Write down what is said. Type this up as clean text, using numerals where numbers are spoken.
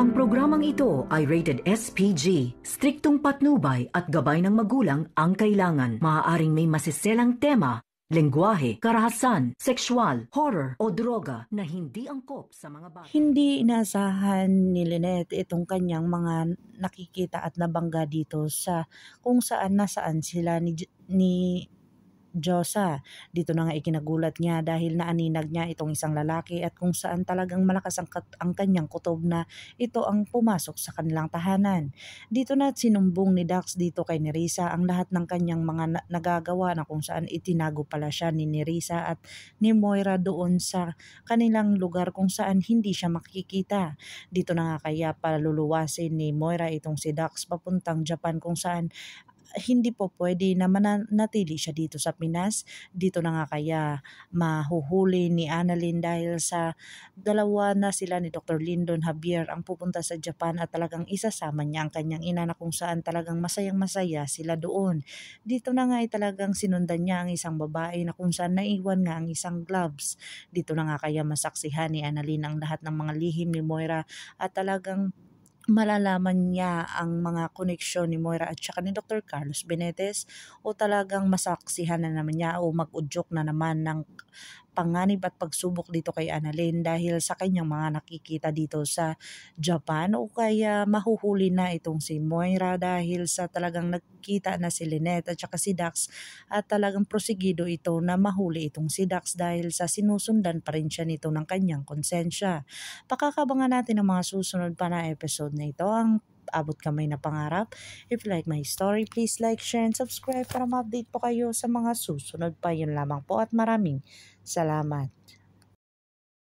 Ang programang ito ay rated SPG. Striktong patnubay at gabay ng magulang ang kailangan. Maaaring may masiselang tema, lengguwahe, karahasan, sexual, horror o droga na hindi angkop sa mga bata. Hindi inaasahan ni Lynette itong kanyang mga nakikita at nabangga dito sa kung nasaan sila ni Josa. Dito na nga ikinagulat niya dahil naaninag niya itong isang lalaki at kung saan talagang malakas ang kanyang kutob na ito ang pumasok sa kanilang tahanan. Dito na sinumbong ni Dax dito kay Nerissa ang lahat ng kanyang mga nagagawa na kung saan itinago pala siya ni Nerissa at ni Moira doon sa kanilang lugar kung saan hindi siya makikita. Dito na nga kaya paluluwasin ni Moira itong si Dax papuntang Japan kung saan hindi po pwede na manatili siya dito sa Pinas. Dito na nga kaya mahuhuli ni Annalyn dahil sa dalawa na sila ni Dr. Lyndon Javier ang pupunta sa Japan at talagang isasama niya ang kanyang ina na kung saan talagang masayang masaya sila doon. Dito na nga ay talagang sinundan niya ang isang babae na kung saan naiwan nga ang isang gloves. Dito na nga kaya masaksihan ni Annalyn ang lahat ng mga lihim ni Moira at talagang malalaman niya ang mga koneksyon ni Moira at saka ni Dr. Carlos Benitez o talagang masaksihan na naman niya o mag-udyok na naman ng panganib at pagsubok dito kay Annalyn dahil sa kanyang mga nakikita dito sa Japan o kaya mahuhuli na itong si Moira dahil sa talagang nagkita na si Lynette at saka si Dax at talagang prosigido ito na mahuli itong si Dax dahil sa sinusundan pa rin siya nito ng kanyang konsensya. Pakakabangan natin ang mga susunod pa na episode na ito. Ang abot kamay na pangarap. If you like my story, please like, share, and subscribe para ma-update po kayo sa mga susunod pa. Yun lamang po at maraming salamat.